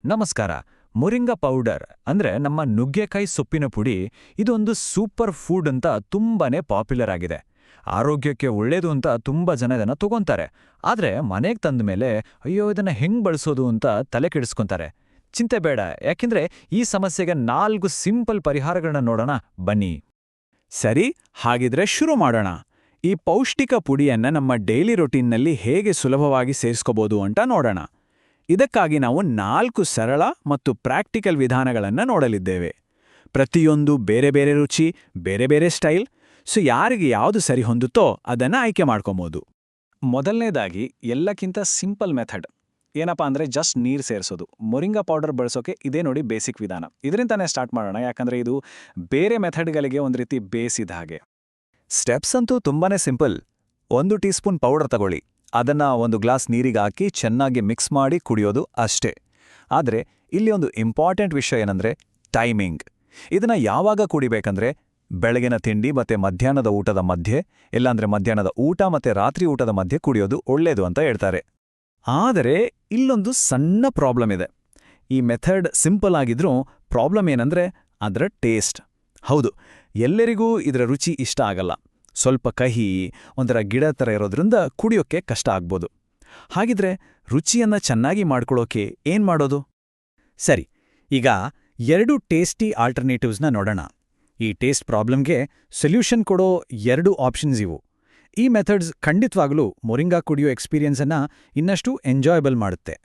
ನಮಸ್ಕಾರ. Moringa powder ಅಂದ್ರೆ ನಮ್ಮ ನುಗ್ಗೆಕಾಯಿ ಸೊಪ್ಪಿನ ಪುಡಿ. ಇದೊಂದು ಸೂಪರ್ ಫುಡ್ ಅಂತ ತುಂಬಾನೇ ಪಾಪ್ಯುಲರ್ ಆಗಿದೆ. ಆರೋಗ್ಯಕ್ಕೆ ಒಳ್ಳೇದು ಅಂತ ತುಂಬಾ ಜನ ಇದನ್ನ ತಗೊಂತಾರೆ. ಆದ್ರೆ ಮನೆಗೆ ತಂದ ಮೇಲೆ ಅಯ್ಯೋ ಇದನ್ನ ಹೆಂಗ್ ಬಳಸೋದು ಅಂತ ತಲೆ ಕೆಡಿಸ್ಕೊಂತಾರೆ. ಚಿಂತೆ ಬೇಡ, ಯಾಕೆಂದ್ರೆ ಈ ಸಮಸ್ಯೆಗೆ 4 ಸಿಂಪಲ್ ಪರಿಹಾರಗಳನ್ನ ನೋಡೋಣ ಬನ್ನಿ. ಸರಿ, ಹಾಗಿದ್ರೆ ಶುರು ಮಾಡೋಣ. ಈ ಪೌಷ್ಟಿಕ ಪುಡಿಯನ್ನ ನಮ್ಮ ಡೈಲಿ ರೊಟೀನ್ನಲ್ಲಿ ಹೇಗೆ ಸುಲಭವಾಗಿ ಸೇರಿಸ್ಕೋಬೋದು ಅಂತ ನೋಡೋಣ. ಇದಕ್ಕಾಗಿ ನಾವು 4 ಸರಳ ಮತ್ತು ಪ್ರಾಕ್ಟಿಕಲ್ ವಿಧಾನಗಳನ್ನು ನೋಡಲಿದ್ದೇವೆ. ಪ್ರತಿಯೊಂದು ಬೇರೆ ಬೇರೆ ರುಚಿ, ಬೇರೆ ಬೇರೆ ಸ್ಟೈಲ್. ಸೊ ಯಾರಿಗೆ ಯಾವುದು ಸರಿ ಹೊಂದುತ್ತೋ ಅದನ್ನು ಆಯ್ಕೆ ಮಾಡ್ಕೊಬೋದು. ಮೊದಲನೇದಾಗಿ ಎಲ್ಲಕ್ಕಿಂತ ಸಿಂಪಲ್ ಮೆಥಡ್ ಏನಪ್ಪಾ ಅಂದ್ರೆ ಜಸ್ಟ್ ನೀರು ಸೇರಿಸೋದು. ಮೊರಿಂಗಾ ಪೌಡರ್ ಬಳಸೋಕೆ ಇದೇ ನೋಡಿ ಬೇಸಿಕ್ ವಿಧಾನ. ಇದರಿಂದಾನೇ ಸ್ಟಾರ್ಟ್ ಮಾಡೋಣ, ಯಾಕಂದ್ರೆ ಇದು ಬೇರೆ ಮೆಥಡ್ಗಳಿಗೆ ಒಂದು ರೀತಿ ಬೇಸಿದ ಹಾಗೆ. ಸ್ಟೆಪ್ಸ್ ಅಂತೂ ತುಂಬಾನೇ ಸಿಂಪಲ್. 1 ಟೀ ಸ್ಪೂನ್ ಪೌಡರ್ ತಗೊಳ್ಳಿ. ಅದನ್ನ 1 ಗ್ಲಾಸ್ ನೀರಿಗೆ ಹಾಕಿ ಚೆನ್ನಾಗಿ ಮಿಕ್ಸ್ ಮಾಡಿ ಕುಡಿಯೋದು ಅಷ್ಟೇ. ಆದ್ರೆ ಇಲ್ಲಿ ಒಂದು ಇಂಪಾರ್ಟೆಂಟ್ ವಿಷಯ ಏನಂದ್ರೆ ಟೈಮಿಂಗ್. ಇದನ್ನ ಯಾವಾಗ ಕುಡಿಬೇಕಂದ್ರೆ ಬೆಳಗಿನ ತಿಂಡಿ ಮತ್ತೆ ಮಧ್ಯಾಹ್ನದ ಊಟದ ಮಧ್ಯೆ, ಇಲ್ಲಾಂದ್ರೆ ಮಧ್ಯಾಹ್ನದ ಊಟ ಮತ್ತೆ ರಾತ್ರಿ ಊಟದ ಮಧ್ಯೆ ಕುಡಿಯೋದು ಒಳ್ಳೇದು ಅಂತ ಹೇಳ್ತಾರೆ. ಆದರೆ ಇಲ್ಲೊಂದು ಸಣ್ಣ ಪ್ರಾಬ್ಲಮ್ ಇದೆ. ಈ ಮೆಥಡ್ ಸಿಂಪಲ್ ಆಗಿದ್ರೂ ಪ್ರಾಬ್ಲಮ್ ಏನಂದ್ರೆ ಅದರ ಟೇಸ್ಟ್. ಹೌದು, ಎಲ್ಲರಿಗೂ ಇದರ ರುಚಿ ಇಷ್ಟ ಆಗಲ್ಲ. ಸ್ವಲ್ಪ ಕಹಿ, ಒಂಥರ ಗಿಡ ಥರ ಇರೋದ್ರಿಂದ ಕುಡಿಯೋಕ್ಕೆ ಕಷ್ಟ ಆಗ್ಬೋದು. ಹಾಗಿದ್ರೆ ರುಚಿಯನ್ನ ಚೆನ್ನಾಗಿ ಮಾಡ್ಕೊಳ್ಳೋಕೆ ಏನ್ ಮಾಡೋದು? ಸರಿ, ಈಗ 2 ಟೇಸ್ಟಿ ಆಲ್ಟರ್ನೇಟಿವ್ಸ್ನ ನೋಡೋಣ. ಈ ಟೇಸ್ಟ್ ಪ್ರಾಬ್ಲಮ್ಗೆ ಸೊಲ್ಯೂಷನ್ ಕೊಡೋ 2 ಆಪ್ಷನ್ಸ್ ಇವು. ಈ ಮೆಥಡ್ಸ್ ಖಂಡಿತವಾಗ್ಲೂ ಮೊರಿಂಗಾ ಕುಡಿಯೋ ಎಕ್ಸ್ಪೀರಿಯನ್ಸನ್ನ ಇನ್ನಷ್ಟು ಎಂಜಾಯಬಲ್ ಮಾಡುತ್ತೆ.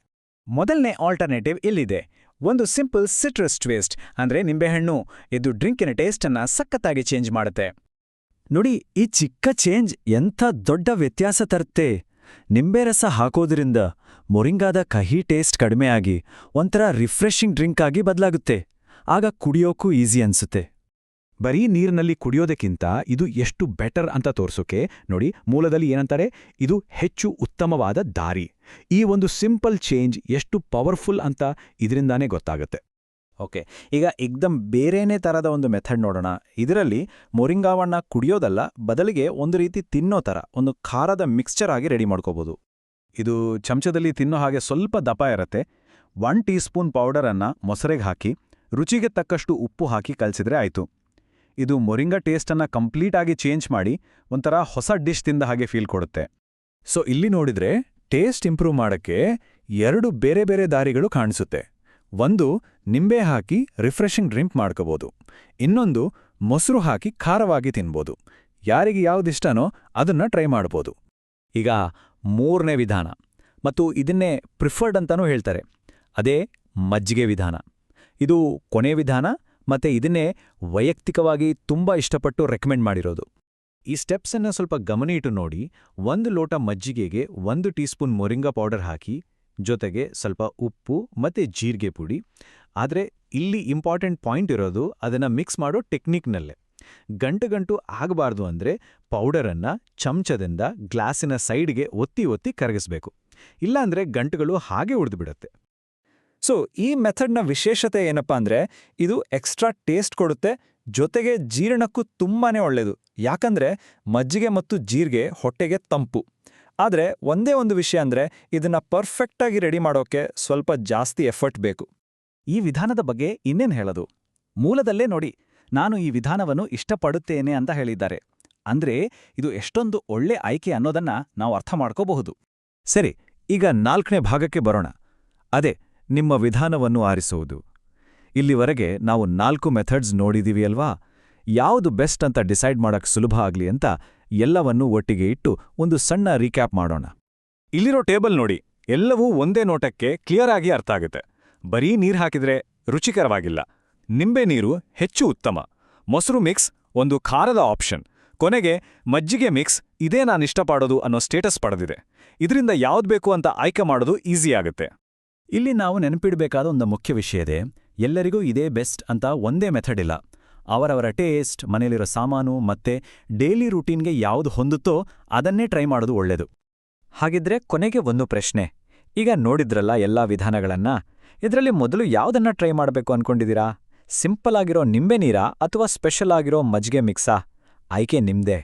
ಮೊದಲನೇ ಆಲ್ಟರ್ನೇಟಿವ್ ಇಲ್ಲಿದೆ. ಒಂದು ಸಿಂಪಲ್ ಸಿಟ್ರಸ್ ಟ್ವಿಸ್ಟ್, ಅಂದ್ರೆ ನಿಂಬೆಹಣ್ಣು. ಇದು ಡ್ರಿಂಕಿನ ಟೇಸ್ಟನ್ನ ಸಖತ್ತಾಗಿ ಚೇಂಜ್ ಮಾಡುತ್ತೆ. ನೋಡಿ, ಈ ಚಿಕ್ಕ ಚೇಂಜ್ ಎಂಥ ದೊಡ್ಡ ವ್ಯತ್ಯಾಸ ತರುತ್ತೆ. ನಿಂಬೆ ರಸ ಹಾಕೋದ್ರಿಂದ ಮೊರಿಂಗಾದ ಕಹಿ ಟೇಸ್ಟ್ ಕಡಿಮೆಯಾಗಿ ಒಂಥರ ರಿಫ್ರೆಶಿಂಗ್ ಡ್ರಿಂಕ್ ಆಗಿ ಬದಲಾಗುತ್ತೆ. ಆಗ ಕುಡಿಯೋಕ್ಕೂ ಈಸಿ ಅನ್ಸುತ್ತೆ. ಬರೀ ನೀರಿನಲ್ಲಿ ಕುಡಿಯೋದಕ್ಕಿಂತ ಇದು ಎಷ್ಟು ಬೆಟರ್ ಅಂತ ತೋರ್ಸೋಕೆ ನೋಡಿ, ಮೂಲದಲ್ಲಿ ಏನಂತಾರೆ, ಇದು ಹೆಚ್ಚು ಉತ್ತಮವಾದ ದಾರಿ. ಈ ಒಂದು ಸಿಂಪಲ್ ಚೇಂಜ್ ಎಷ್ಟು ಪವರ್ಫುಲ್ ಅಂತ ಇದರಿಂದಾನೇ ಗೊತ್ತಾಗುತ್ತೆ. ಓಕೆ, ಈಗ ಏಕ್ದಮ್ ಬೇರೆನೇ ಥರದ ಒಂದು ಮೆಥಡ್ ನೋಡೋಣ. ಇದರಲ್ಲಿ ಮೊರಿಂಗಾವನ್ನ ಕುಡಿಯೋದಲ್ಲ, ಬದಲಿಗೆ ಒಂದು ರೀತಿ ತಿನ್ನೋ ಥರ ಒಂದು ಖಾರದ ಮಿಕ್ಸ್ಚರ್ ಆಗಿ ರೆಡಿ ಮಾಡ್ಕೋಬೋದು. ಇದು ಚಮಚದಲ್ಲಿ ತಿನ್ನೋ ಹಾಗೆ ಸ್ವಲ್ಪ ದಪ್ಪ ಇರುತ್ತೆ. 1 ಟೀ ಸ್ಪೂನ್ ಪೌಡರನ್ನು ಮೊಸರೆಗೆ ಹಾಕಿ ರುಚಿಗೆ ತಕ್ಕಷ್ಟು ಉಪ್ಪು ಹಾಕಿ ಕಲಸಿದ್ರೆ ಆಯಿತು. ಇದು ಮೊರಿಂಗಾ ಟೇಸ್ಟನ್ನು ಕಂಪ್ಲೀಟ್ ಆಗಿ ಚೇಂಜ್ ಮಾಡಿ ಒಂಥರ ಹೊಸ ಡಿಶ್ ತಿಂದ ಹಾಗೆ ಫೀಲ್ ಕೊಡುತ್ತೆ. ಸೊ ಇಲ್ಲಿ ನೋಡಿದ್ರೆ ಟೇಸ್ಟ್ ಇಂಪ್ರೂವ್ ಮಾಡಕ್ಕೆ 2 ಬೇರೆ ಬೇರೆ ದಾರಿಗಳು ಕಾಣಿಸುತ್ತೆ. ಒಂದು, ನಿಂಬೆ ಹಾಕಿ ರಿಫ್ರೆಶಿಂಗ್ ಡ್ರಿಂಕ್ ಮಾಡ್ಕೋಬೋದು. ಇನ್ನೊಂದು, ಮೊಸರು ಹಾಕಿ ಖಾರವಾಗಿ ತಿನ್ಬೋದು. ಯಾರಿಗೆ ಯಾವುದಿಷ್ಟನೋ ಅದನ್ನ ಟ್ರೈ ಮಾಡ್ಬೋದು. ಈಗ 3ನೇ ವಿಧಾನ, ಮತ್ತು ಇದನ್ನೇ ಪ್ರಿಫರ್ಡ್ ಅಂತಾನೂ ಹೇಳ್ತಾರೆ. ಅದೇ ಮಜ್ಜಿಗೆ ವಿಧಾನ. ಇದು ಕೊನೆ ವಿಧಾನ, ಮತ್ತೆ ಇದನ್ನೇ ವೈಯಕ್ತಿಕವಾಗಿ ತುಂಬಾ ಇಷ್ಟಪಟ್ಟು ರೆಕಮೆಂಡ್ ಮಾಡಿರೋದು. ಈ ಸ್ಟೆಪ್ಸನ್ನು ಸ್ವಲ್ಪ ಗಮನ ಇಟ್ಟು ನೋಡಿ. 1 ಲೋಟ ಮಜ್ಜಿಗೆಗೆ 1 ಟೀ ಸ್ಪೂನ್ ಮೊರಿಂಗಾ ಪೌಡರ್ ಹಾಕಿ, ಜೊತೆಗೆ ಸ್ವಲ್ಪ ಉಪ್ಪು ಮತ್ತೆ ಜೀರಿಗೆ ಪುಡಿ. ಆದರೆ ಇಲ್ಲಿ ಇಂಪಾರ್ಟೆಂಟ್ ಪಾಯಿಂಟ್ ಇರೋದು ಅದನ್ನ ಮಿಕ್ಸ್ ಮಾಡೋ ಟೆಕ್ನಿಕ್ನಲ್ಲೇ. ಗಂಟು ಆಗಬಾರ್ದು ಅಂದ್ರೆ ಪೌಡರನ್ನ ಚಮಚದಿಂದ ಗ್ಲಾಸಿನ ಸೈಡ್ಗೆ ಒತ್ತಿ ಒತ್ತಿ ಕರಗಿಸ್ಬೇಕು. ಇಲ್ಲಾಂದ್ರೆ ಗಂಟುಗಳು ಹಾಗೆ ಉಳಿದುಬಿಡುತ್ತೆ. ಸೊ ಈ ಮೆಥಡ್ನ ವಿಶೇಷತೆ ಏನಪ್ಪಾ ಅಂದ್ರೆ ಇದು ಎಕ್ಸ್ಟ್ರಾ ಟೇಸ್ಟ್ ಕೊಡುತ್ತೆ, ಜೊತೆಗೆ ಜೀರ್ಣಕ್ಕೂ ತುಂಬಾನೇ ಒಳ್ಳೆಯದು. ಯಾಕಂದ್ರೆ ಮಜ್ಜಿಗೆ ಮತ್ತು ಜೀರಿಗೆ ಹೊಟ್ಟೆಗೆ ತಂಪು. ಆದರೆ ಒಂದೇ ಒಂದು ವಿಷಯ ಅಂದ್ರೆ ಇದನ್ನ ಪರ್ಫೆಕ್ಟಾಗಿ ರೆಡಿ ಮಾಡೋಕೆ ಸ್ವಲ್ಪ ಜಾಸ್ತಿ ಎಫರ್ಟ್ ಬೇಕು. ಈ ವಿಧಾನದ ಬಗ್ಗೆ ಇನ್ನೇನು ಹೇಳೋದು? ಮೂಲದಲ್ಲೇ ನೋಡಿ, ನಾನು ಈ ವಿಧಾನವನ್ನು ಇಷ್ಟಪಡುತ್ತೇನೆ ಅಂತ ಹೇಳಿದ್ದಾರೆ. ಅಂದ್ರೆ ಇದು ಎಷ್ಟೊಂದು ಒಳ್ಳೆ ಆಯ್ಕೆ ಅನ್ನೋದನ್ನ ನಾವು ಅರ್ಥ ಮಾಡ್ಕೋಬಹುದು. ಸರಿ, ಈಗ 4ನೇ ಭಾಗಕ್ಕೆ ಬರೋಣ. ಅದೇ ನಿಮ್ಮ ವಿಧಾನವನ್ನು ಆರಿಸುವುದು. ಇಲ್ಲಿವರೆಗೆ ನಾವು 4 ಮೆಥಡ್ಸ್ ನೋಡಿದೀವಿ ಅಲ್ವಾ? ಯಾವುದು ಬೆಸ್ಟ್ ಅಂತ ಡಿಸೈಡ್ ಮಾಡಕ್ ಸುಲಭ ಆಗ್ಲಿ ಅಂತ ಎಲ್ಲವನ್ನೂ ಒಟ್ಟಿಗೆ ಇಟ್ಟು ಒಂದು ಸಣ್ಣ ರೀಕ್ಯಾಪ್ ಮಾಡೋಣ. ಇಲ್ಲಿರೋ ಟೇಬಲ್ ನೋಡಿ, ಎಲ್ಲವೂ ಒಂದೇ ನೋಟಕ್ಕೆ ಕ್ಲಿಯರ್ ಆಗಿ ಅರ್ಥ ಆಗುತ್ತೆ. ಬರೀ ನೀರು ಹಾಕಿದ್ರೆ ರುಚಿಕರವಾಗಿಲ್ಲ. ನಿಂಬೆ ನೀರು ಹೆಚ್ಚು ಉತ್ತಮ. ಮೊಸರು ಮಿಕ್ಸ್ ಒಂದು ಖಾರದ ಆಪ್ಷನ್. ಕೊನೆಗೆ ಮಜ್ಜಿಗೆ ಮಿಕ್ಸ್ ಇದೇ ನಾನಿಷ್ಟಪಡೋದು ಅನ್ನೋ ಸ್ಟೇಟಸ್ ಪಡೆದಿದೆ. ಇದರಿಂದ ಯಾವ್ದು ಬೇಕು ಅಂತ ಆಯ್ಕೆ ಮಾಡೋದು ಈಸಿ ಆಗುತ್ತೆ. ಇಲ್ಲಿ ನಾವು ನೆನಪಿಡಬೇಕಾದ ಒಂದು ಮುಖ್ಯ ವಿಷಯ ಇದೆ. ಎಲ್ಲರಿಗೂ ಇದೇ ಬೆಸ್ಟ್ ಅಂತ ಒಂದೇ ಮೆಥಡ್ ಇಲ್ಲ. ಅವರವರ ಟೇಸ್ಟ್, ಮನೇಲಿರೋ ಸಾಮಾನು ಮತ್ತೆ ಡೈಲಿ ರೂಟೀನ್ಗೆ ಯಾವುದು ಹೊಂದುತ್ತೋ ಅದನ್ನೇ ಟ್ರೈ ಮಾಡೋದು ಒಳ್ಳೆಯದು. ಹಾಗಿದ್ರೆ ಕೊನೆಗೆ ಒಂದು ಪ್ರಶ್ನೆ. ಈಗ ನೋಡಿದ್ರಲ್ಲ ಎಲ್ಲಾ ವಿಧಾನಗಳನ್ನ, ಇದರಲ್ಲಿ ಮೊದಲು ಯಾವುದನ್ನ ಟ್ರೈ ಮಾಡಬೇಕು ಅನ್ಕೊಂಡಿದ್ದೀರಾ? ಸಿಂಪಲ್ ಆಗಿರೋ ನಿಂಬೆ ನೀರಾ ಅಥವಾ ಸ್ಪೆಷಲ್ ಆಗಿರೋ ಮಜ್ಜಿಗೆ ಮಿಕ್ಸಾ? ಆಯ್ಕೆ ನಿಮ್ದೇ.